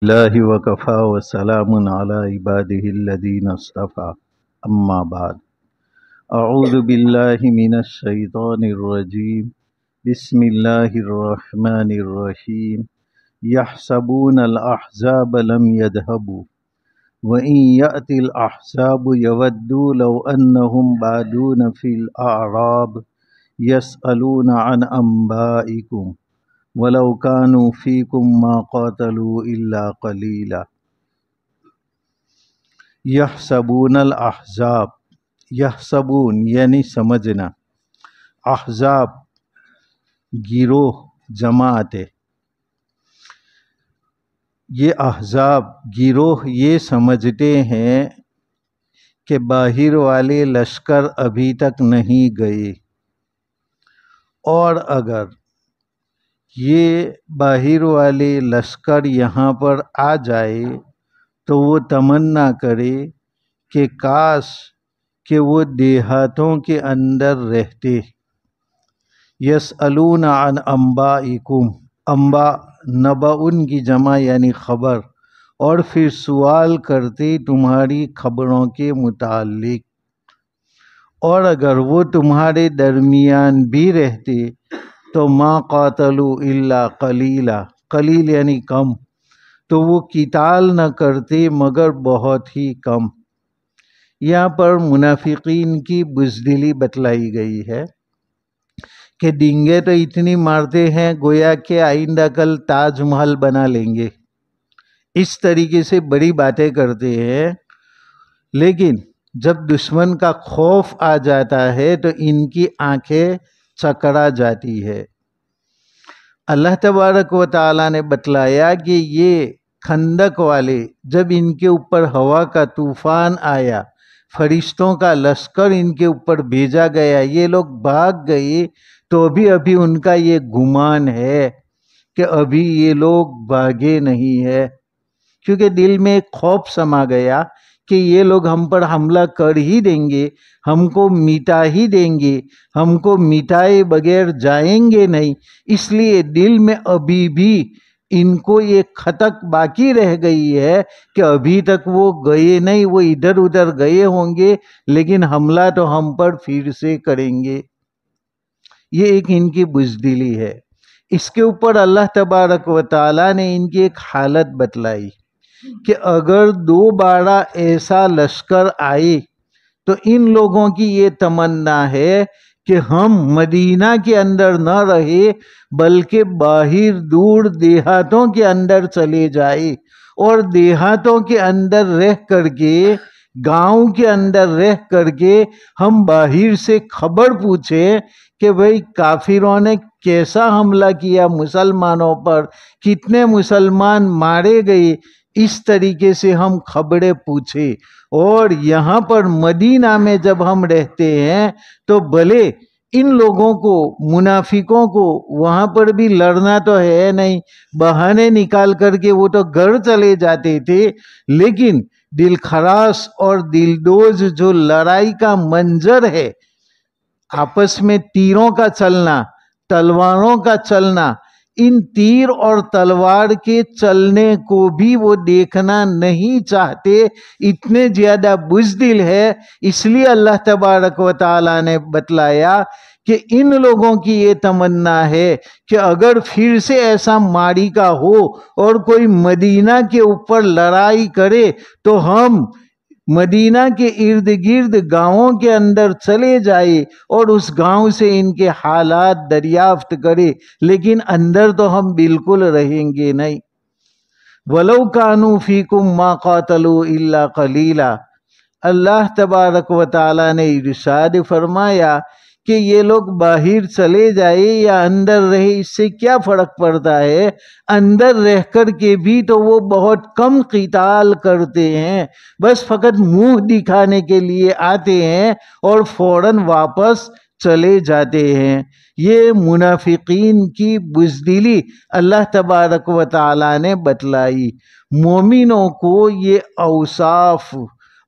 اللہ وکفا وسلام علی عباده الذین اصطفى اما بعد اعوذ باللہ من الشیطان الرجیم بسم اللہ الرحمن الرحیم یحسبون الاحزاب لم يذهبوا وإن يأتي الأحزاب يودوا لو أنهم بادون في الأعراب يسألون عن أنبائكم وَلَوْ كَانُوا فِيكُمْ مَا قَاتَلُوا إِلَّا قَلِيلًا يَحْسَبُونَ الْأَحْزَابَ یحسبون یعنی سمجھنا، احزاب گروہ جماعت، یہ احزاب گروہ یہ سمجھتے ہیں کہ باہر والے لشکر ابھی تک نہیں گئے، اور اگر یہ باہر والے لشکر یہاں پر آ جائے تو وہ تمنا کرے کہ کاش کہ وہ دیہاتوں کے اندر رہتے۔ یسألون عن انبائکم، انباء نبأ کی جمع یعنی خبر، اور پھر سوال کرتے تمہاری خبروں کے متعلق، اور اگر وہ تمہارے درمیان بھی رہتے تو ما قاتلوا الا قلیلا، قلیل یعنی کم، تو وہ قتال نہ کرتے مگر بہت ہی کم۔ یہاں پر منافقین کی بزدلی بتلائی گئی ہے کہ ڈینگے تو اتنی مارتے ہیں گویا کہ آئندہ کل تاج محل بنا لیں گے، اس طریقے سے بڑی باتیں کرتے ہیں، لیکن جب دشمن کا خوف آ جاتا ہے تو ان کی آنکھیں چکرا جاتی ہے۔ اللہ تبارک و تعالیٰ نے بتلایا کہ یہ خندق والے جب ان کے اوپر ہوا کا طوفان آیا، فرشتوں کا لشکر ان کے اوپر بھیجا گیا، یہ لوگ بھاگ گئے، تو ابھی ان کا یہ گمان ہے کہ ابھی یہ لوگ بھاگے نہیں ہے، کیونکہ دل میں ایک خوف سما گیا کہ یہ لوگ ہم پر حملہ کر ہی دیں گے، ہم کو مٹا ہی دیں گے، ہم کو مٹائے بغیر جائیں گے نہیں، اس لیے دل میں ابھی بھی ان کو یہ خطک باقی رہ گئی ہے کہ ابھی تک وہ گئے نہیں، وہ ادھر ادھر گئے ہوں گے لیکن حملہ تو ہم پر پھر سے کریں گے۔ یہ ایک ان کی بزدلی ہے۔ اس کے اوپر اللہ تبارک و تعالیٰ نے ان کی ایک حالت بتلائی کہ اگر دوبارہ ایسا لشکر آئے تو ان لوگوں کی یہ تمنا ہے کہ ہم مدینہ کے اندر نہ رہے بلکہ باہر دور دیہاتوں کے اندر چلے جائے، اور دیہاتوں کے اندر رہ کر کے، گاؤں کے اندر رہ کر کے ہم باہر سے خبر پوچھیں کہ بھئی کافروں نے کیسا حملہ کیا مسلمانوں پر، کتنے مسلمان مارے گئے، اس طریقے سے ہم خبریں پوچھے۔ اور یہاں پر مدینہ میں جب ہم رہتے ہیں تو بھلے ان لوگوں کو، منافقوں کو وہاں پر بھی لڑنا تو ہے نہیں، بہانے نکال کر کے وہ تو گھر چلے جاتے تھے، لیکن دل خراش اور دلدوز جو لڑائی کا منظر ہے، آپس میں تیروں کا چلنا، تلواروں کا چلنا، ان تیر اور تلوار کے چلنے کو بھی وہ دیکھنا نہیں چاہتے، اتنے زیادہ بزدل ہے۔ اس لیے اللہ تبارک و تعالیٰ نے بتلایا کہ ان لوگوں کی یہ تمنا ہے کہ اگر پھر سے ایسا معرکہ ہو اور کوئی مدینہ کے اوپر لڑائی کرے تو ہم مدینہ کے ارد گرد گاؤں کے اندر چلے جائے اور اس گاؤں سے ان کے حالات دریافت کرے، لیکن اندر تو ہم بالکل رہیں گے نہیں۔ وَلَوْ كَانُوا فِيكُمْ مَا قَاتَلُوا إِلَّا قَلِيلًا۔ اللہ تبارک و تعالیٰ نے ارشاد فرمایا کہ یہ لوگ باہر چلے جائے یا اندر رہے، اس سے کیا فرق پڑتا ہے؟ اندر رہ کر کے بھی تو وہ بہت کم قتال کرتے ہیں، بس فقط منہ دکھانے کے لیے آتے ہیں اور فوراً واپس چلے جاتے ہیں۔ یہ منافقین کی بزدلی اللہ تبارک و تعالیٰ نے بتلائی۔ مومنوں کو یہ اوصاف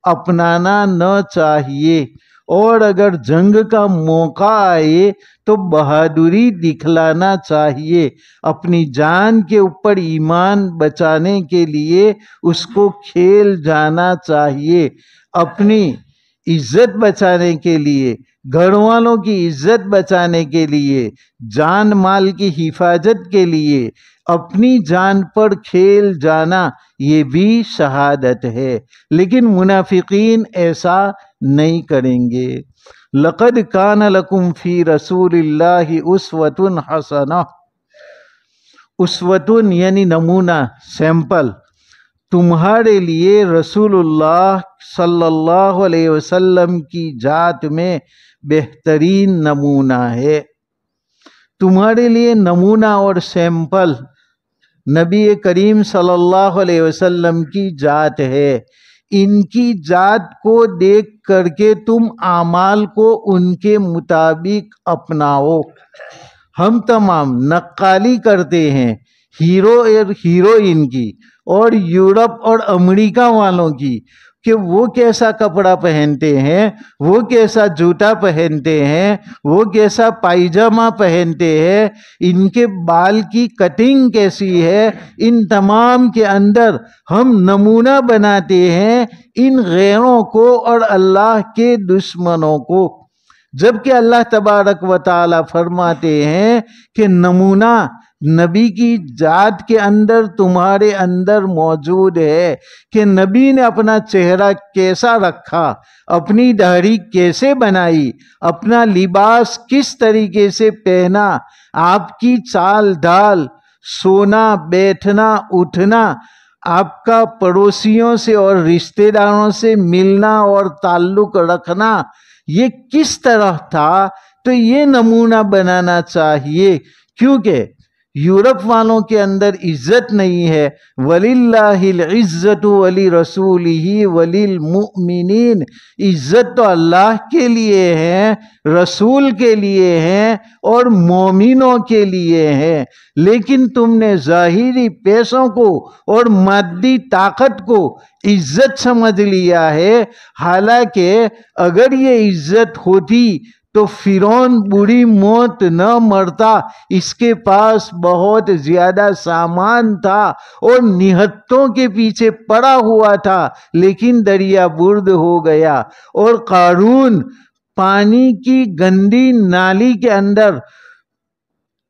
اپنانا نہ چاہیے، اور اگر جنگ کا موقع آئے تو بہادری دکھلانا چاہیے، اپنی جان کے اوپر ایمان بچانے کے لیے اس کو کھیل جانا چاہیے، اپنی عزت بچانے کے لیے، گھر والوں کی عزت بچانے کے لیے، جان مال کی حفاظت کے لیے اپنی جان پر کھیل جانا، یہ بھی شہادت ہے۔ لیکن منافقین ایسا نہیں کریں گے۔ لقد کان لکم فی رسول اللہ اسوۃ حسنہ، اسوۃ یعنی نمونہ، سیمپل، تمہارے لیے رسول اللہ صلی اللہ علیہ وسلم کی ذات میں بہترین نمونہ ہے۔ تمہارے لیے نمونہ اور سیمپل نبی کریم صلی اللہ علیہ وسلم کی ذات ہے۔ ان کی ذات کو دیکھ کر کے تم اعمال کو ان کے مطابق اپناؤ۔ ہم تمام نقالی کرتے ہیں ہیرو اور ہیروئن کی اور یورپ اور امریکہ والوں کی، کہ وہ کیسا کپڑا پہنتے ہیں، وہ کیسا جوتا پہنتے ہیں، وہ کیسا پائجامہ پہنتے ہیں، ان کے بال کی کٹنگ کیسی ہے، ان تمام کے اندر ہم نمونہ بناتے ہیں ان غیروں کو اور اللہ کے دشمنوں کو، جبکہ اللہ تبارک و تعالی فرماتے ہیں کہ نمونہ نبی کی ذات کے اندر تمہارے اندر موجود ہے، کہ نبی نے اپنا چہرہ کیسا رکھا، اپنی داڑھی کیسے بنائی، اپنا لباس کس طریقے سے پہنا، آپ کی چال ڈھال، سونا بیٹھنا اٹھنا، آپ کا پڑوسیوں سے اور رشتہ داروں سے ملنا اور تعلق رکھنا، یہ کس طرح تھا، تو یہ نمونہ بنانا چاہیے، کیونکہ یورپ والوں کے اندر عزت نہیں ہے۔ وَلِلَّهِ الْعِزَّةُ وَلِرَسُولِهِ وَلِلْمُؤْمِنِينَ، عزت تو اللہ کے لیے ہے، رسول کے لیے ہے اور مومنوں کے لیے ہے، لیکن تم نے ظاہری پیسوں کو اور مادی طاقت کو عزت سمجھ لیا ہے، حالانکہ اگر یہ عزت ہوتی تو فرعون بری موت نہ مرتا، اس کے پاس بہت زیادہ سامان تھا اور نہتوں کے پیچھے پڑا ہوا تھا، لیکن دریا برد ہو گیا، اور قارون پانی کی گندی نالی کے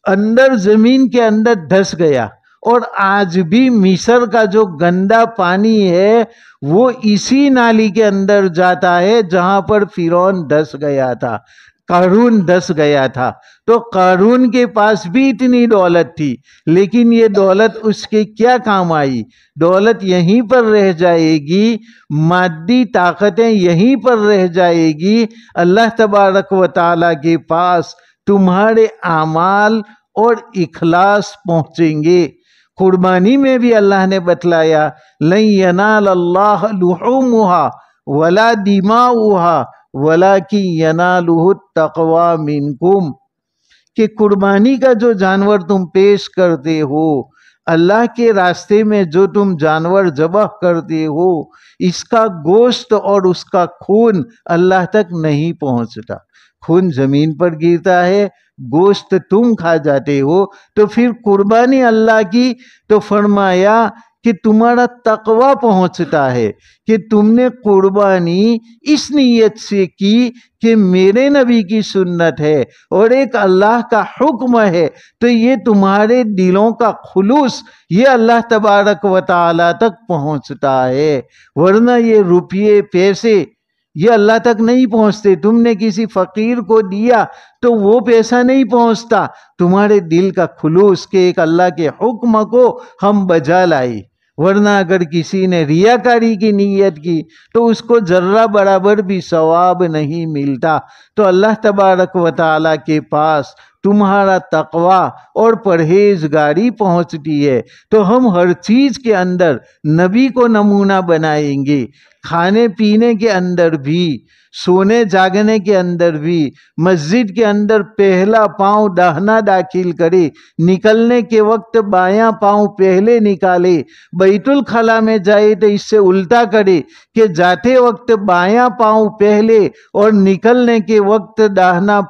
اندر زمین کے اندر دھس گیا، اور آج بھی مصر کا جو گندا پانی ہے وہ اسی نالی کے اندر جاتا ہے جہاں پر فرعون دھس گیا تھا، قارون دھس گیا تھا۔ تو قارون کے پاس بھی اتنی دولت تھی، لیکن یہ دولت اس کے کیا کام آئی؟ دولت یہیں پر رہ جائے گی، مادی طاقتیں یہیں پر رہ جائے گی، اللہ تبارک و تعالیٰ کے پاس تمہارے اعمال اور اخلاص پہنچیں گے۔ قربانی میں بھی اللہ نے بتلایا لَن يَنَالَ اللَّهَ لُحُومُهَا وَلَا دِمَاؤُهَا وَلَكِن يَنَالُهُ التَّقْوَى مِنكُمْ، کہ قربانی کا جو جانور تم پیش کرتے ہو، اللہ کے راستے میں جو تم جانور ذبح کرتے ہو، اس کا گوشت اور اس کا خون اللہ تک نہیں پہنچتا، خون زمین پر گرتا ہے، گوشت تم کھا جاتے ہو، تو پھر قربانی اللہ کی، تو فرمایا کہ تمہارا تقوی پہنچتا ہے، کہ تم نے قربانی اس نیت سے کی کہ میرے نبی کی سنت ہے اور ایک اللہ کا حکم ہے، تو یہ تمہارے دلوں کا خلوص یہ اللہ تبارک و تعالی تک پہنچتا ہے، ورنہ یہ روپیے پیسے یہ اللہ تک نہیں پہنچتے۔ تم نے کسی فقیر کو دیا تو وہ پیسہ نہیں پہنچتا، تمہارے دل کا خلوص کہ ایک اللہ کے حکم کو ہم بجا لائے، ورنہ اگر کسی نے ریاکاری کی نیت کی تو اس کو ذرہ برابر بھی ثواب نہیں ملتا۔ تو اللہ تبارک و تعالیٰ کے پاس تمہارا تقوی اور پرہیزگاری پہنچتی ہے، تو ہم ہر چیز کے اندر نبی کو نمونہ بنائیں گے، کھانے پینے کے اندر بھی، سونے جاگنے کے اندر بھی، مسجد کے اندر پہلا پاؤں داہنا داخل کرے، نکلنے کے وقت بایاں پاؤں پہلے نکالے، بیت الخلا میں جائے تو اس سے الٹا کرے کہ جاتے وقت بایاں پاؤں پہلے اور نکلنے کے وقت داہنا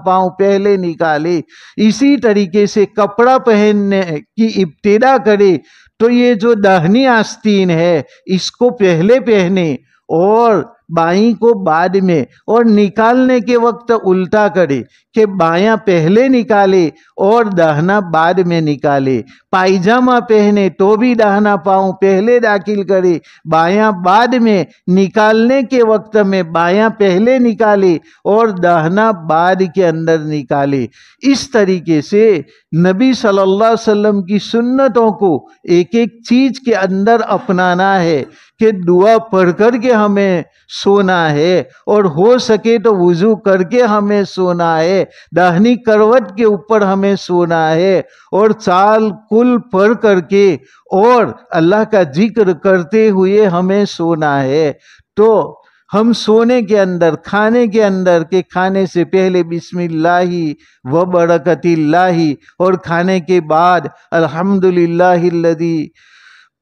پاؤں پہلے نکالے۔ اسی طریقے سے کپڑا پہننے کی ابتدا کرے تو یہ جو داہنی آستین ہے اس کو پہلے پہنے اور بائیں کو بعد میں، اور نکالنے کے وقت الٹا کرے کہ بایاں پہلے نکالے اور داہنا بعد میں نکالے۔ پائجامہ پہنے تو بھی داہنا پاؤں پہلے داخل کرے، بایاں بعد میں، نکالنے کے وقت میں بایاں پہلے نکالے اور داہنا بعد کے اندر نکالے۔ اس طریقے سے نبی صلی اللہ علیہ وسلم کی سنتوں کو ایک ایک چیز کے اندر اپنانا ہے کہ دعا پڑھ کر کے ہمیں سونا ہے، اور ہو سکے تو وضو کر کے ہمیں سونا ہے، داہنی کروٹ کے اوپر ہمیں سونا ہے، اور چال کل پڑھ کر کے اور اللہ کا ذکر کرتے ہوئے ہمیں سونا ہے۔ تو ہم سونے کے اندر، کھانے کے اندر کہ کھانے سے پہلے بسم اللہ و برکت اللہ، اور کھانے کے بعد الحمدللہ الذی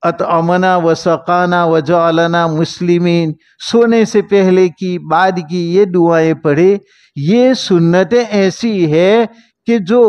اطعمنا و سقانا و جعلنا مسلمین، سونے سے پہلے کی بعد کی یہ دعائیں پڑھے۔ یہ سنتیں ایسی ہے کہ جو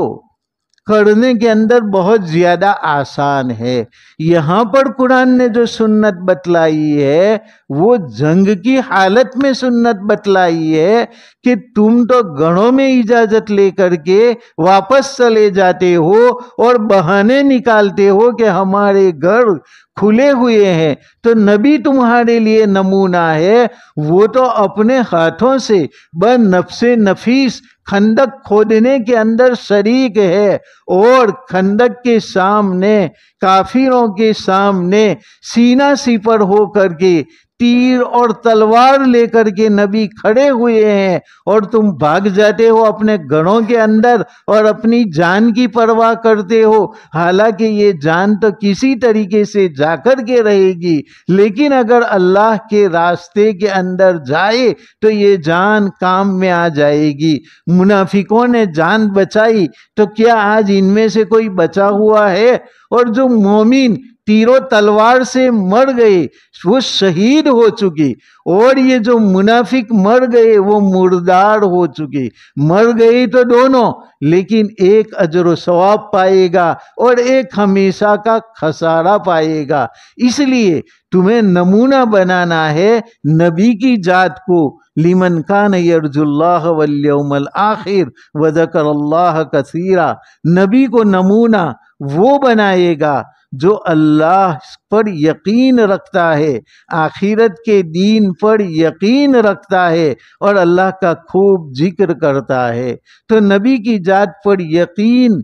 کرنے کے اندر بہت زیادہ آسان ہے۔ یہاں پر قرآن نے جو سنت بتلائی ہے وہ جنگ کی حالت میں سنت بتلائی ہے کہ تم تو گھروں میں اجازت لے کر کے واپس چلے جاتے ہو اور بہانے نکالتے ہو کہ ہمارے گھر کھلے ہوئے ہیں، تو نبی تمہارے لیے نمونہ ہے۔ وہ تو اپنے ہاتھوں سے بنفس نفیس خندق کھودنے کے اندر شریک ہے، اور خندق کے سامنے، کافروں کے سامنے سینہ سپر ہو کر کے تیر اور تلوار لے کر کے نبی کھڑے ہوئے ہیں، اور تم بھاگ جاتے ہو اپنے گھروں کے اندر اور اپنی جان کی پرواہ کرتے ہو، حالانکہ یہ جان تو کسی طریقے سے جا کر کے رہے گی، لیکن اگر اللہ کے راستے کے اندر جائے تو یہ جان کام میں آ جائے گی۔ منافقوں نے جان بچائی تو کیا آج ان میں سے کوئی بچا ہوا ہے؟ اور جو مومن تیر و تلوار سے مر گئے وہ شہید ہو چکے، اور یہ جو منافق مر گئے وہ مردار ہو چکے۔ مر گئے تو دونوں، لیکن ایک اجر و ثواب پائے گا اور ایک ہمیشہ کا خسارہ پائے گا۔ اس لیے تمہیں نمونہ بنانا ہے نبی کی ذات کو۔ لمن کان یرجو اللہ والیوم الآخر وذکر اللہ کثیرا، نبی کو نمونہ وہ بنائے گا جو اللہ پر یقین رکھتا ہے، آخرت کے دین پر یقین رکھتا ہے اور اللہ کا خوب ذکر کرتا ہے۔ تو نبی کی ذات پر یقین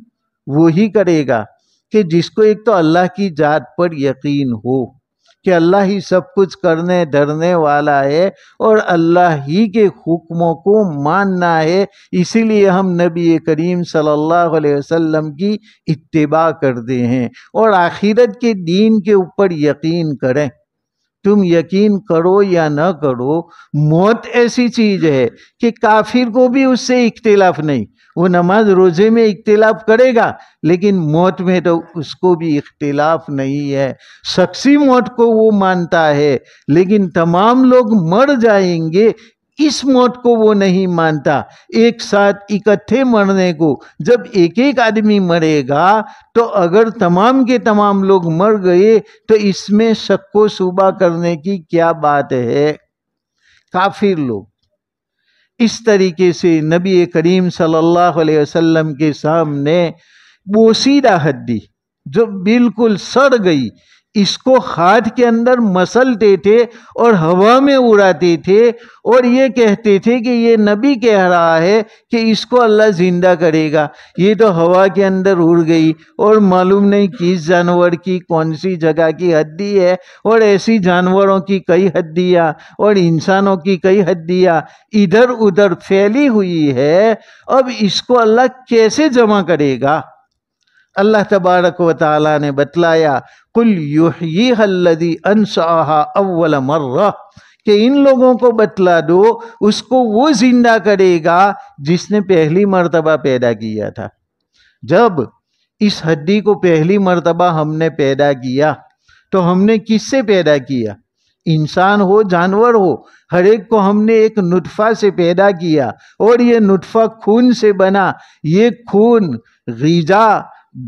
وہی کرے گا کہ جس کو ایک تو اللہ کی ذات پر یقین ہو کہ اللہ ہی سب کچھ کرنے دھرنے والا ہے، اور اللہ ہی کے حکموں کو ماننا ہے۔ اسی لیے ہم نبی کریم صلی اللہ علیہ وسلم کی اتباع کرتے ہیں، اور آخرت کے دین کے اوپر یقین کریں۔ تم یقین کرو یا نہ کرو، موت ایسی چیز ہے کہ کافر کو بھی اس سے اختلاف نہیں۔ وہ نماز روزے میں اختلاف کرے گا لیکن موت میں تو اس کو بھی اختلاف نہیں ہے۔ شخصی موت کو وہ مانتا ہے لیکن تمام لوگ مر جائیں گے اس موت کو وہ نہیں مانتا۔ ایک ساتھ اکٹھے مرنے کو، جب ایک ایک آدمی مرے گا تو اگر تمام کے تمام لوگ مر گئے تو اس میں شک و شبہ کرنے کی کیا بات ہے؟ کافر لوگ اس طریقے سے نبی کریم صلی اللہ علیہ وسلم کے سامنے بوسیدہ ہڈی جو بالکل سڑ گئی، اس کو ہاتھ کے اندر مسلتے تھے اور ہوا میں اڑاتے تھے، اور یہ کہتے تھے کہ یہ نبی کہہ رہا ہے کہ اس کو اللہ زندہ کرے گا۔ یہ تو ہوا کے اندر اڑ گئی اور معلوم نہیں کس جانور کی کون سی جگہ کی ہڈی ہے، اور ایسی جانوروں کی کئی ہڈیاں اور انسانوں کی کئی ہڈیاں ادھر ادھر پھیلی ہوئی ہے۔ اب اس کو اللہ کیسے جمع کرے گا؟ اللہ تبارک و تعالیٰ نے بتلایا قل یحییہا الذی انشأہا اول مرہ، کہ ان لوگوں کو بتلا دو اس کو وہ زندہ کرے گا جس نے پہلی مرتبہ پیدا کیا تھا۔ جب اس ہڈی کو پہلی مرتبہ ہم نے پیدا کیا تو ہم نے کس سے پیدا کیا؟ انسان ہو جانور ہو، ہر ایک کو ہم نے ایک نطفہ سے پیدا کیا، اور یہ نطفہ خون سے بنا۔ یہ خون غذا،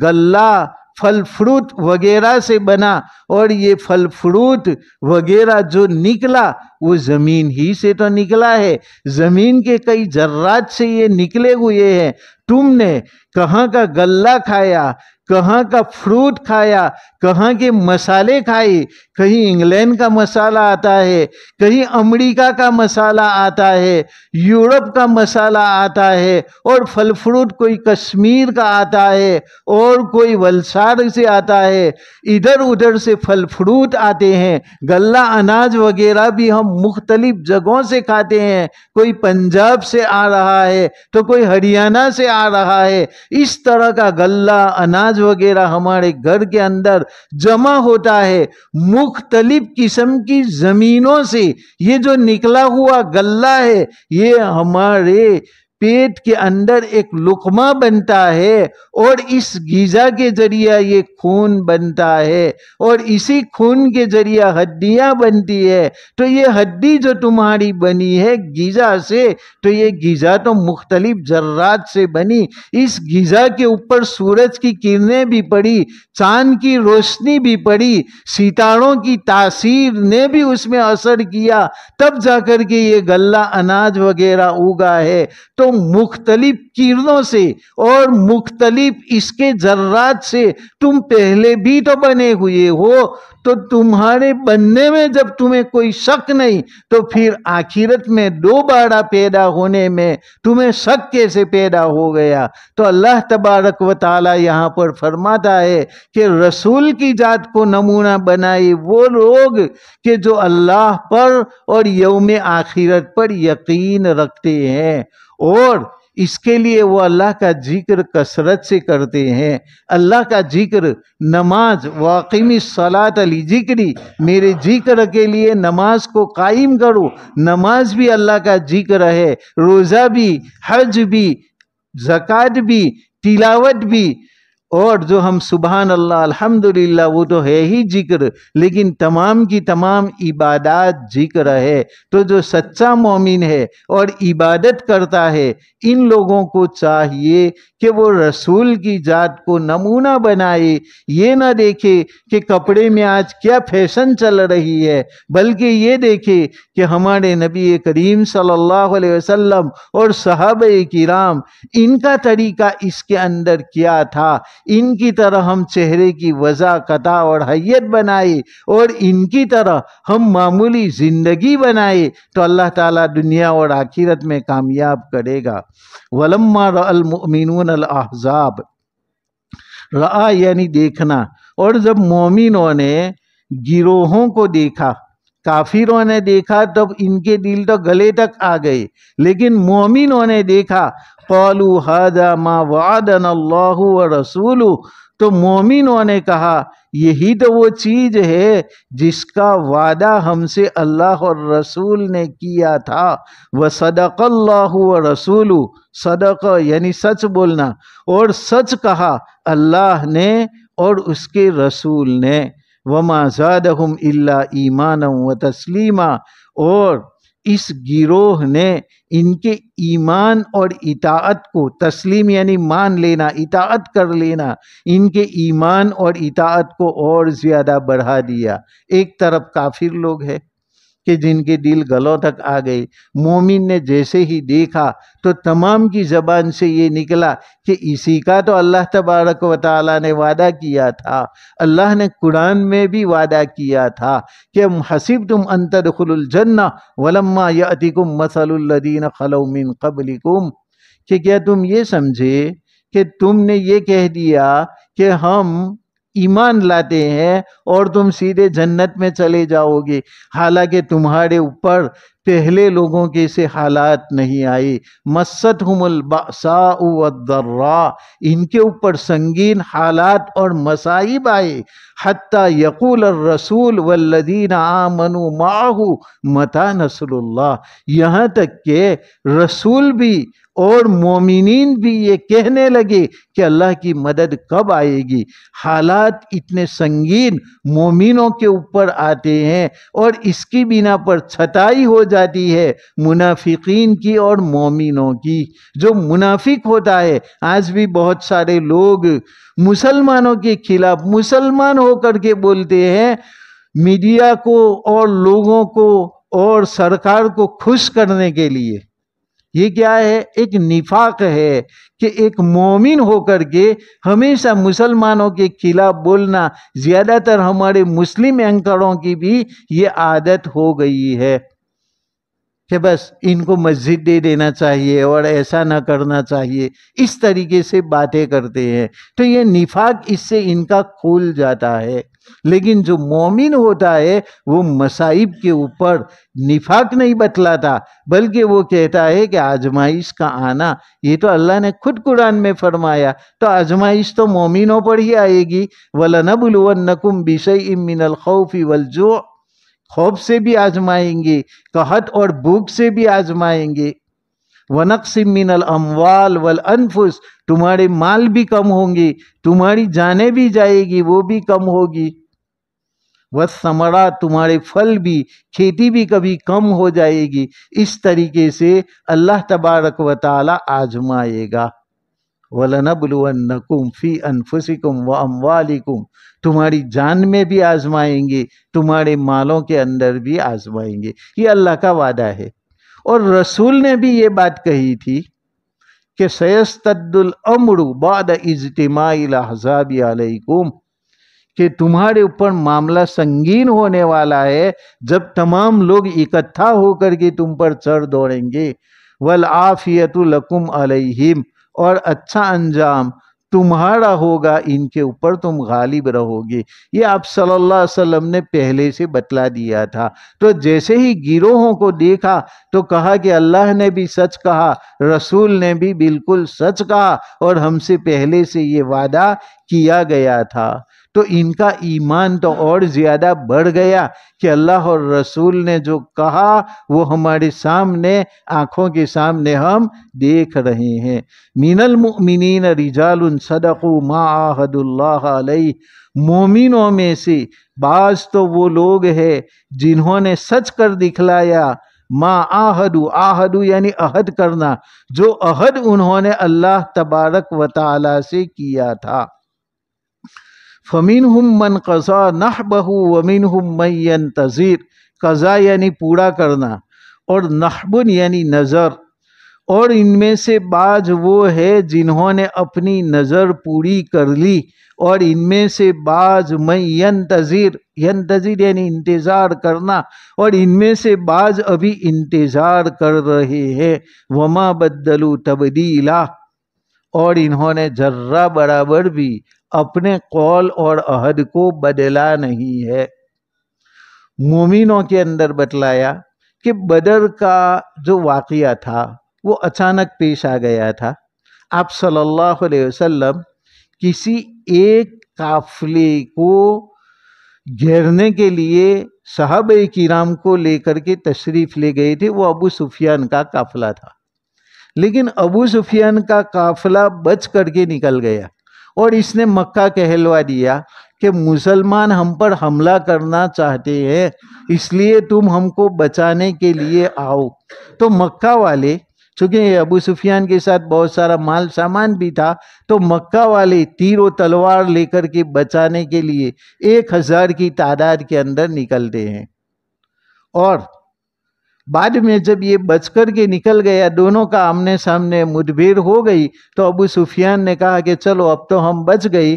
غلہ، پھل فروٹ وغیرہ سے بنا، اور یہ پھل فروٹ وغیرہ جو نکلا وہ زمین ہی سے تو نکلا ہے، زمین کے کئی ذرات سے یہ نکلے ہوئے ہیں۔ تم نے کہاں کا غلہ کھایا، کہاں کا فروٹ کھایا، کہاں کے مسالے کھائے؟ کہیں انگلینڈ کا مسالہ آتا ہے، کہیں امریکہ کا مسالہ آتا ہے، یورپ کا مسالہ آتا ہے، اور پھل فروٹ کوئی کشمیر کا آتا ہے اور کوئی ولسار سے آتا ہے۔ ادھر ادھر سے پھل فروٹ آتے ہیں، غلہ اناج وغیرہ بھی ہم مختلف جگہوں سے کھاتے ہیں، کوئی پنجاب سے آ رہا ہے تو کوئی ہریانہ سے آ رہا ہے۔ اس طرح کا غلہ اناج وغیرہ ہمارے گھر کے اندر جمع ہوتا ہے، مختلف قسم کی زمینوں سے۔ یہ جو نکلا ہوا غلہ ہے یہ ہمارے پیٹ کے اندر ایک لقمہ بنتا ہے، اور اس غذا کے ذریعہ یہ خون بنتا ہے، اور اسی خون کے ذریعہ ہڈیاں بنتی ہے۔ تو یہ ہڈی جو تمہاری بنی ہے غذا سے، تو یہ غذا تو مختلف ذرات سے بنی۔ اس غذا کے اوپر سورج کی کرنیں بھی پڑی، چاند کی روشنی بھی پڑی، ستاروں کی تاثیر نے بھی اس میں اثر کیا، تب جا کر کے یہ غلہ اناج وغیرہ اگا ہے۔ تو مختلف کرنوں سے اور مختلف اس کے ذرات سے تم پہلے بھی تو بنے ہوئے ہو، تو تمہارے بننے میں جب تمہیں کوئی شک نہیں تو پھر آخرت میں دوبارہ پیدا ہونے میں تمہیں شک کیسے پیدا ہو گیا؟ تو اللہ تبارک و تعالی یہاں پر فرماتا ہے کہ رسول کی ذات کو نمونہ بنائے وہ لوگ کہ جو اللہ پر اور یوم آخرت پر یقین رکھتے ہیں، اور اس کے لیے وہ اللہ کا ذکر کثرت سے کرتے ہیں۔ اللہ کا ذکر، نماز، واقیم الصلاۃ لذکری، میرے ذکر کے لیے نماز کو قائم کرو۔ نماز بھی اللہ کا ذکر ہے، روزہ بھی، حج بھی، زکوٰۃ بھی، تلاوت بھی، اور جو ہم سبحان اللہ الحمدللہ وہ تو ہے ہی ذکر، لیکن تمام کی تمام عبادات ذکر ہے۔ تو جو سچا مومن ہے اور عبادت کرتا ہے، ان لوگوں کو چاہیے کہ وہ رسول کی ذات کو نمونہ بنائے، یہ نہ دیکھے کہ کپڑے میں آج کیا فیشن چل رہی ہے، بلکہ یہ دیکھے کہ ہمارے نبی کریم صلی اللہ علیہ وسلم اور صحابہ کرام ان کا طریقہ اس کے اندر کیا تھا، ان کی طرح ہم چہرے کی وضاحت اور حیت بنائے اور ان کی طرح ہم معمولی زندگی بنائے تو اللہ تعالیٰ دنیا اور آخرت میں کامیاب کرے گا۔ وَلَمَّا رَأَى الْمُؤْمِنُونَ الْأَحْزَابَ، رأى یعنی دیکھنا، اور جب مومنوں نے گروہوں کو دیکھا، کافروں نے دیکھا تب ان کے دل تو گلے تک آ گئے، لیکن مومنوں نے دیکھا قالوا هذا ما وعدنا اللہ ورسولہ، تو مومنوں نے کہا یہی تو وہ چیز ہے جس کا وعدہ ہم سے اللہ اور رسول نے کیا تھا۔ وصدق اللہ ورسولہ، صدق یعنی سچ بولنا، اور سچ کہا اللہ نے اور اس کے رسول نے۔ وما زادہم الا ایمانا وتسلیما، اور اس گروہ نے ان کے ایمان اور اطاعت کو، تسلیم یعنی مان لینا، اطاعت کر لینا، ان کے ایمان اور اطاعت کو اور زیادہ بڑھا دیا۔ ایک طرف کافر لوگ ہیں کہ جن کے دل گلوں تک آ گئے، مومن نے جیسے ہی دیکھا تو تمام کی زبان سے یہ نکلا کہ اسی کا تو اللہ تبارک و تعالیٰ نے وعدہ کیا تھا، اللہ نے قرآن میں بھی وعدہ کیا تھا کہ حسبتم ان تدخلوا الجنہ ولما یأتکم مثل الذین خلوا من قبلکم، کہ کیا تم یہ سمجھے کہ تم نے یہ کہہ دیا کہ ہم ایمان لاتے ہیں اور تم سیدھے جنت میں چلے جاؤ گے، حالانکہ تمہارے اوپر پہلے لوگوں کے سے حالات نہیں آئے۔ مستہم البأساء والضراء، ان کے اوپر سنگین حالات اور مصائب آئے۔ حتی یقول الرسول والذین آمنوا معہ متی نصر اللہ، یہاں تک کہ رسول بھی اور مومنین بھی یہ کہنے لگے کہ اللہ کی مدد کب آئے گی۔ حالات اتنے سنگین مومنوں کے اوپر آتے ہیں اور اس کی بنا پر چھٹائی ہو جاتی ہے منافقین کی اور مومنوں کی۔ جو منافق ہوتا ہے، آج بھی بہت سارے لوگ مسلمانوں کے خلاف مسلمان ہو کر کے بولتے ہیں، میڈیا کو اور لوگوں کو اور سرکار کو خوش کرنے کے لیے۔ یہ کیا ہے؟ ایک نفاق ہے کہ ایک مومن ہو کر کے ہمیشہ مسلمانوں کے خلاف بولنا۔ زیادہ تر ہمارے مسلم اینکروں کی بھی یہ عادت ہو گئی ہے کہ بس ان کو مسجد دے دینا چاہیے اور ایسا نہ کرنا چاہیے، اس طریقے سے باتیں کرتے ہیں۔ تو یہ نفاق اس سے ان کا کھل جاتا ہے۔ لیکن جو مومن ہوتا ہے وہ مصائب کے اوپر نفاق نہیں بتلاتا، بلکہ وہ کہتا ہے کہ آزمائش کا آنا، یہ تو اللہ نے خود قرآن میں فرمایا، تو آزمائش تو مومنوں پر ہی آئے گی۔ وَلَنَبْلُوَنَّكُمْ بِشَيْءٍ مِّنَ الْخَوْفِ وَالْجُوعِ، خوف سے بھی آزمائیں گے، قحط اور بھوک سے بھی آزمائیں گے۔ وَنَقْصٍ مِّنَ الْأَمْوَالِ وَالْأَنفُسِ، تمہارے مال بھی کم ہوں گے، تمہاری جانیں بھی جائے گی، وہ بھی کم ہوگی۔ وَالثَّمَرَاتِ، تمہارے پھل بھی، کھیتی بھی کبھی کم ہو جائے گی۔ اس طریقے سے اللہ تبارک و تعالی آزمائے گا۔ وَلَنَبْلُوَنَّكُمْ فِي أَنفُسِكُمْ وَأَمْوَالِكُمْ، تمہاری جان میں بھی آزمائیں گے، تمہارے مالوں کے اندر بھی آزمائیں گے۔ یہ اللہ کا وعدہ ہے۔ اور رسول نے بھی یہ بات کہی تھی کہ سَيَسْتَدُّ الْأَمْرُ بَعْدَ اجْتِمَاعِ الْأَحْزَابِ عَلَيْكُمْ، کہ تمہارے اوپر معاملہ سنگین ہونے والا ہے جب تمام لوگ اکٹھا ہو کر کے تم پر چڑھ دوڑیں گے۔ وَالْعَافِيَةُ لَكُمْ عَلَيْهِمْ، اور اچھا انجام تمہارا ہوگا ان کے اوپر، تم غالب رہو گے۔ یہ آپ صلی اللہ علیہ وسلم نے پہلے سے بتلا دیا تھا۔ تو جیسے ہی گروہوں کو دیکھا تو کہا کہ اللہ نے بھی سچ کہا، رسول نے بھی بالکل سچ کہا، اور ہم سے پہلے سے یہ وعدہ کیا گیا تھا۔ تو ان کا ایمان تو اور زیادہ بڑھ گیا کہ اللہ اور رسول نے جو کہا وہ ہمارے سامنے، آنکھوں کے سامنے ہم دیکھ رہے ہیں۔ من المؤمنین رجال صدقوا ما عاہدوا اللہ علیہ، مومنوں میں سے بعض تو وہ لوگ ہیں جنہوں نے سچ کر دکھلایا، ما عاہدوا یعنی عہد کرنا، جو عہد انہوں نے اللہ تبارک و تعالی سے کیا تھا۔ فَمِنْهُمْ مَنْ قَضَى نَحْبَهُ وَمِنْهُمْ مَنْ يَنْتَظِرُ، قضا یعنی پورا کرنا، اور نحب یعنی نظر، اور ان میں سے بعض وہ ہے جنہوں نے اپنی نظر پوری کر لی، اور ان میں سے بعض من ينتظر، ينتظر یعنی انتظار کرنا، اور ان میں سے بعض ابھی انتظار کر رہے ہیں۔ وَمَا بَدَّلُوا تَبْدِيلًا، اور انہوں نے ذرہ برابر بھی اپنے قول اور عہد کو بدلا نہیں ہے۔ مومنوں کے اندر بتلایا کہ بدر کا جو واقعہ تھا وہ اچانک پیش آ گیا تھا۔ آپ صلی اللہ علیہ وسلم کسی ایک قافلے کو گھیرنے کے لیے صحابہ کرام کو لے کر کے تشریف لے گئے تھے۔ وہ ابو سفیان کا قافلہ تھا، لیکن ابو سفیان کا قافلہ بچ کر کے نکل گیا، اور اس نے مکہ کہلوا دیا کہ مسلمان ہم پر حملہ کرنا چاہتے ہیں، اس لیے تم ہم کو بچانے کے لیے آؤ۔ تو مکہ والے، چونکہ ابو سفیان کے ساتھ بہت سارا مال سامان بھی تھا، تو مکہ والے تیر و تلوار لے کر کے بچانے کے لیے 1000 کی تعداد کے اندر نکلتے ہیں۔ اور بعد میں جب یہ بچ کر کے نکل گیا، دونوں کا آمنے سامنے مدبیر ہو گئی، تو ابو سفیان نے کہا کہ چلو اب تو ہم بچ گئی،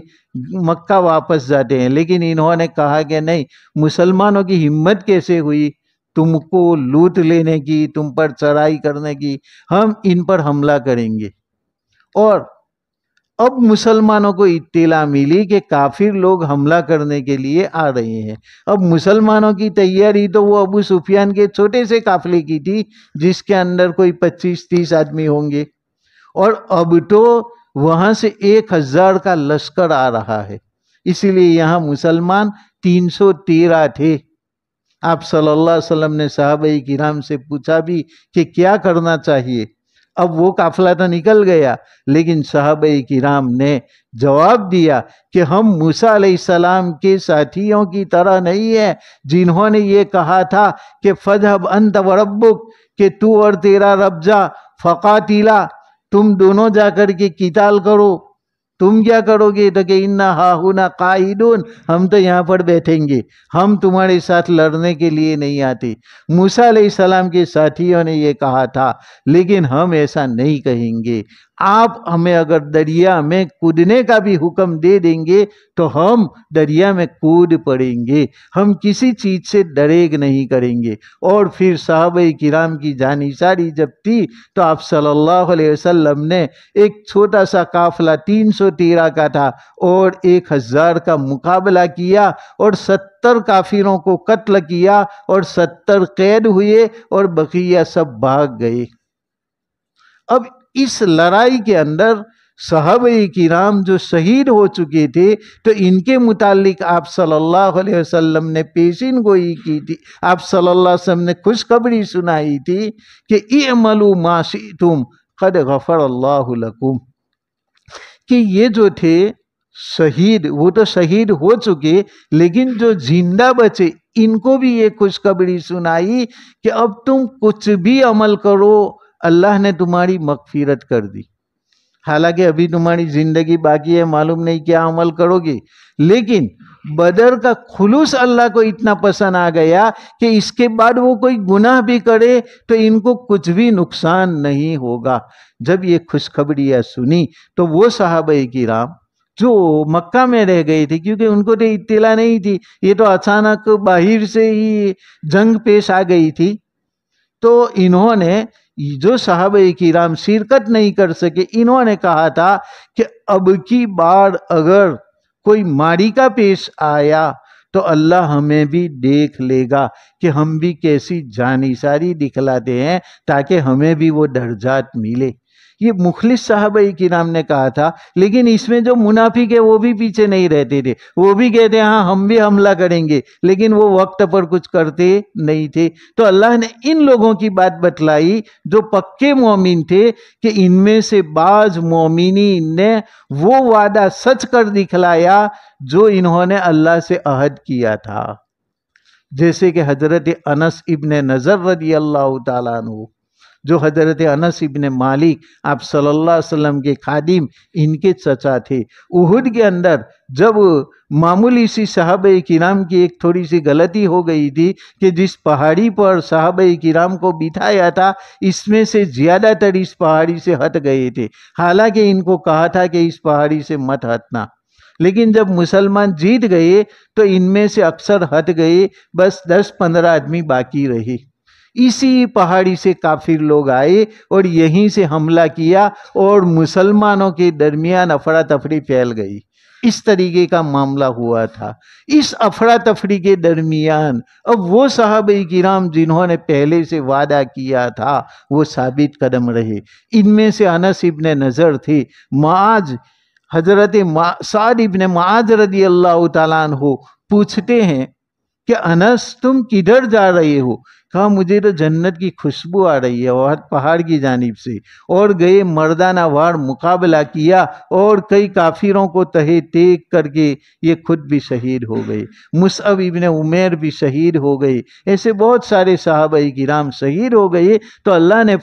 مکہ واپس جاتے ہیں۔ لیکن انہوں نے کہا کہ نہیں، مسلمانوں کی ہمت کیسے ہوئی تم کو لوٹ لینے کی، تم پر چڑھائی کرنے کی، ہم ان پر حملہ کریں گے۔ اور اب مسلمانوں کو اطلاع ملی کہ کافر لوگ حملہ کرنے کے لیے آ رہے ہیں۔ اب مسلمانوں کی تیاری تو وہ ابو سفیان کے چھوٹے سے قافلے کی تھی جس کے اندر کوئی 25-30 آدمی ہوں گے، اور اب تو وہاں سے 1000 کا لشکر آ رہا ہے، اسی لیے یہاں مسلمان 313 تھے۔ آپ صلی اللہ علیہ وسلم نے صحابہ کرام سے پوچھا بھی کہ کیا کرنا چاہیے۔ اب وہ قافلہ تو نکل گیا، لیکن صحابہ کرام نے جواب دیا کہ ہم موسیٰ علیہ السلام کے ساتھیوں کی طرح نہیں ہیں جنہوں نے یہ کہا تھا کہ فَاذْهَبْ أَنْتَ وَرَبُّكَ، کہ تو اور تیرا رب جا، فَقَاتِلَا، تم دونوں جا کر کے قتال کرو۔ تم کیا کرو گے؟ تو کہ اِنَّا هَاهُنَا قَاعِدُونَ، ہم تو یہاں پر بیٹھیں گے، ہم تمہارے ساتھ لڑنے کے لیے نہیں آتے۔ موسیٰ علیہ السلام کے ساتھیوں نے یہ کہا تھا، لیکن ہم ایسا نہیں کہیں گے۔ آپ ہمیں اگر دریا میں کودنے کا بھی حکم دے دیں گے تو ہم دریا میں کود پڑیں گے، ہم کسی چیز سے ڈریگ نہیں کریں گے۔ اور پھر صحابہ کرام کی جانثاری جب تھی تو آپ صلی اللہ علیہ وسلم نے ایک چھوٹا سا قافلہ 313 کا تھا اور 1000 کا مقابلہ کیا، اور 70 کافروں کو قتل کیا، اور 70 قید ہوئے، اور بقیہ سب بھاگ گئے۔ اب اس لڑائی کے اندر صحابہ کرام جو شہید ہو چکے تھے تو ان کے متعلق آپ صلی اللہ علیہ وسلم نے پیشین گوئی کی تھی، آپ صلی اللہ علیہ وسلم نے خوشخبری سنائی تھی کہ اعملوا ما شئتم قد غفر اللہ لکم، کہ یہ جو تھے شہید وہ تو شہید ہو چکے، لیکن جو زندہ بچے ان کو بھی یہ خوشخبری سنائی کہ اب تم کچھ بھی عمل کرو، اللہ نے تمہاری مغفرت کر دی۔ حالانکہ ابھی تمہاری زندگی باقی ہے، معلوم نہیں کیا عمل کرو گے، لیکن بدر کا خلوص اللہ کو اتنا پسند آ گیا کہ اس کے بعد وہ کوئی گناہ بھی کرے تو ان کو کچھ بھی نقصان نہیں ہوگا۔ جب یہ خوشخبریاں سنی تو وہ صحابہ کرام جو مکہ میں رہ گئے تھے، کیونکہ ان کو تو اطلاع نہیں تھی، یہ تو اچانک باہر سے ہی جنگ پیش آ گئی تھی، تو انہوں نے جو صحابہ کرام شرکت نہیں کر سکے، انہوں نے کہا تھا کہ اب کی بار اگر کوئی معرکہ پیش آیا تو اللہ ہمیں بھی دیکھ لے گا کہ ہم بھی کیسی جانثاری دکھلاتے ہیں تاکہ ہمیں بھی وہ درجات ملے۔ یہ مخلص صحابہ کرام نے کہا تھا، لیکن اس میں جو منافق ہے وہ بھی پیچھے نہیں رہتے تھے، وہ بھی کہتے ہیں ہاں ہم بھی حملہ کریں گے، لیکن وہ وقت پر کچھ کرتے نہیں تھے۔ تو اللہ نے ان لوگوں کی بات بتلائی جو پکے مومن تھے کہ ان میں سے بعض مومنین نے وہ وعدہ سچ کر دکھلایا جو انہوں نے اللہ سے عہد کیا تھا، جیسے کہ حضرت انس ابن نضر رضی اللہ تعالیٰ عنہ، جو حضرت انس ابن مالک آپ صلی اللہ علیہ وسلم کے خادم ان کے چچا تھے۔ احد کے اندر جب معمولی سی صحابہ کرام کی ایک تھوڑی سی غلطی ہو گئی تھی کہ جس پہاڑی پر صحابہ کرام کو بٹھایا تھا اس میں سے زیادہ تر اس پہاڑی سے ہٹ گئے تھے، حالانکہ ان کو کہا تھا کہ اس پہاڑی سے مت ہٹنا، لیکن جب مسلمان جیت گئے تو ان میں سے اکثر ہٹ گئے، بس 10-15 آدمی باقی رہے۔ اسی پہاڑی سے کافر لوگ آئے اور یہیں سے حملہ کیا اور مسلمانوں کے درمیان افراتفری پھیل گئی۔ اس طریقے کا معاملہ ہوا تھا۔ اس افراتفری کے درمیان اب وہ صحابہ کرام جنہوں نے پہلے سے وعدہ کیا تھا وہ ثابت قدم رہے۔ ان میں سے انس ابن نضر تھے، معاذ حضرت سعد ابن معاذ رضی اللہ تعالیٰ عنہ پوچھتے ہیں کہ انس تم کدھر جا رہے ہو؟ کہا مجھے تو جنت کی خوشبو آ رہی ہے اور پہاڑ کی جانب سے، اور گئے مردانہ وار مقابلہ کیا اور کئی کافروں کو تہے ٹیک کر کے یہ خود بھی شہید ہو گئے، مصعب ابن عمیر بھی شہید ہو گئے، ایسے بہت سارے صحابہ کرام شہید ہو گئے۔ تو اللہ نے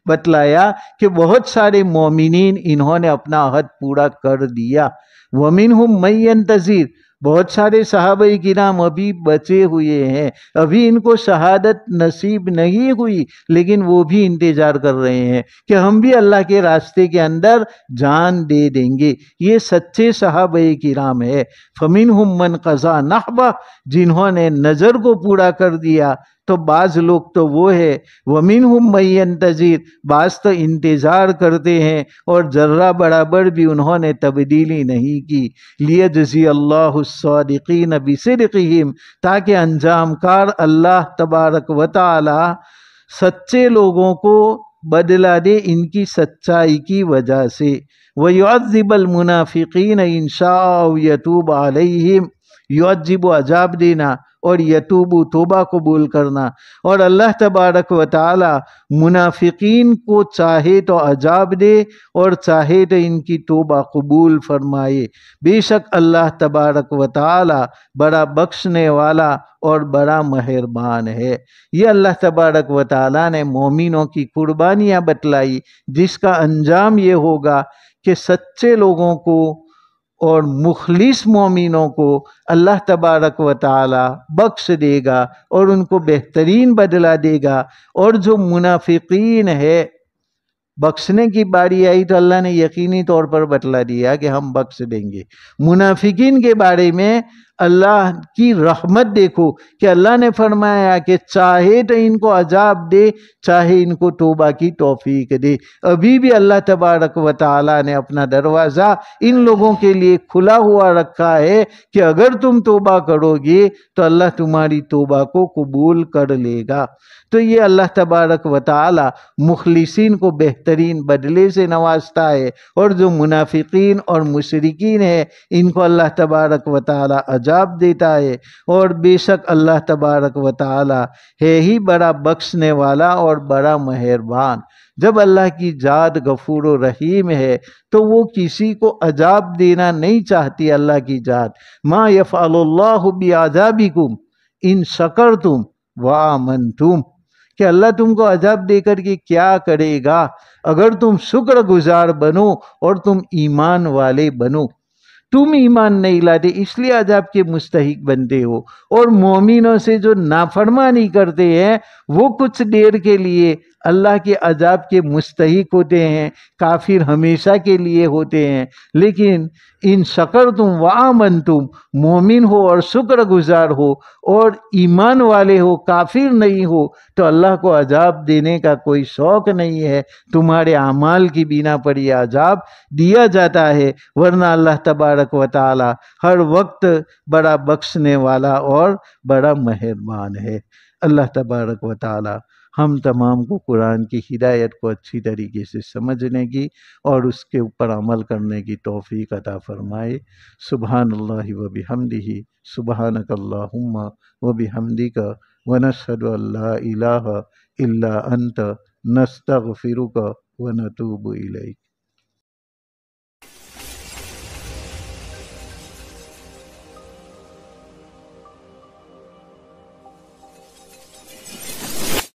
بتلایا کہ بہت سارے مومنین انہوں نے اپنا عہد پورا کر دیا۔ وَمِنْهُمْ مَن يَنْتَظِرُ، بہت سارے صحابہ کرام ابھی بچے ہوئے ہیں، ابھی ان کو شہادت نصیب نہیں ہوئی، لیکن وہ بھی انتظار کر رہے ہیں کہ ہم بھی اللہ کے راستے کے اندر جان دے دیں گے۔ یہ سچے صحابہ کرام ہے۔ فَمِنْهُمْ مَنْ قَضَى نَحْبَهُ، جنہوں نے نظر کو پورا کر دیا، تو بعض لوگ تو وہ ہے وَمِنْهُمْ مَن يَنْتَظِرُ، بعض تو انتظار کرتے ہیں اور ذرہ برابر بھی انہوں نے تبدیلی نہیں کی. لِيَجْزِيَ اللَّهُ الصَّادِقِينَ بِصِدْقِهِمْ، تاکہ انجام کار اللہ تبارک و تعالی سچے لوگوں کو بدلہ دے ان کی سچائی کی وجہ سے. وَيُعَذِّبَ الْمُنَافِقِينَ إِنْ شَاءَ أَوْ يَتُوبَ عَلَيْهِمْ، یعذب عذاب دینا اور یتوب توبہ قبول کرنا. اور اللہ تبارک و تعالی منافقین کو چاہے تو عذاب دے اور چاہے تو ان کی توبہ قبول فرمائے. بے شک اللہ تبارک و تعالی بڑا بخشنے والا اور بڑا مہربان ہے. یہ اللہ تبارک و تعالی نے مومنوں کی قربانیاں بتلائی، جس کا انجام یہ ہوگا کہ سچے لوگوں کو اور مخلص مومنوں کو اللہ تبارک و تعالی بخش دے گا اور ان کو بہترین بدلہ دے گا. اور جو منافقین ہے، بخشنے کی باری آئی تو اللہ نے یقینی طور پر بتلا دیا کہ ہم بخش دیں گے. منافقین کے بارے میں اللہ کی رحمت دیکھو کہ اللہ نے فرمایا کہ چاہے تو ان کو عذاب دے، چاہے ان کو توبہ کی توفیق دے. ابھی بھی اللہ تبارک و تعالی نے اپنا دروازہ ان لوگوں کے لیے کھلا ہوا رکھا ہے کہ اگر تم توبہ کرو گے تو اللہ تمہاری توبہ کو قبول کر لے گا. تو یہ اللہ تبارک و تعالی مخلصین کو بہترین بدلے سے نوازتا ہے، اور جو منافقین اور مشرکین ہیں ان کو اللہ تبارک و تعالی عذاب دیتا ہے. اور بے شک اللہ تبارک و تعالی ہے ہی بڑا بخشنے والا اور بڑا مہربان. جب اللہ کی ذات غفور و رحیم ہے تو وہ کسی کو عذاب دینا نہیں چاہتی. اللہ کی ذات ما یفعل اللہ بعذابکم ان شکرتم وآمنتم، کہ اللہ تم کو عذاب دے کر کے کیا کرے گا اگر تم شکر گزار بنو اور تم ایمان والے بنو. تم ایمان نہیں لاتے اس لیے عذاب کے مستحق بنتے ہو. اور مومنوں سے جو نافرمانی کرتے ہیں وہ کچھ دیر کے لیے اللہ کے عذاب کے مستحق ہوتے ہیں، کافر ہمیشہ کے لیے ہوتے ہیں. لیکن ان شکرتم وآمنتم، مومن ہو اور شکر گزار ہو اور ایمان والے ہو، کافر نہیں ہو، تو اللہ کو عذاب دینے کا کوئی شوق نہیں ہے. تمہارے اعمال کی بنا پر یہ عذاب دیا جاتا ہے، ورنہ اللہ تبارک و تعالی ہر وقت بڑا بخشنے والا اور بڑا مہربان ہے. اللہ تبارک و تعالی ہم تمام کو قرآن کی ہدایت کو اچھی طریقے سے سمجھنے کی اور اس کے اوپر عمل کرنے کی توفیق عطا فرمائے. سبحان اللہ و بحمدہ، سبحانک اللہم و بحمدک، ونشہد ان لا الہ الا انت، نستغفرک و نتوب الیک.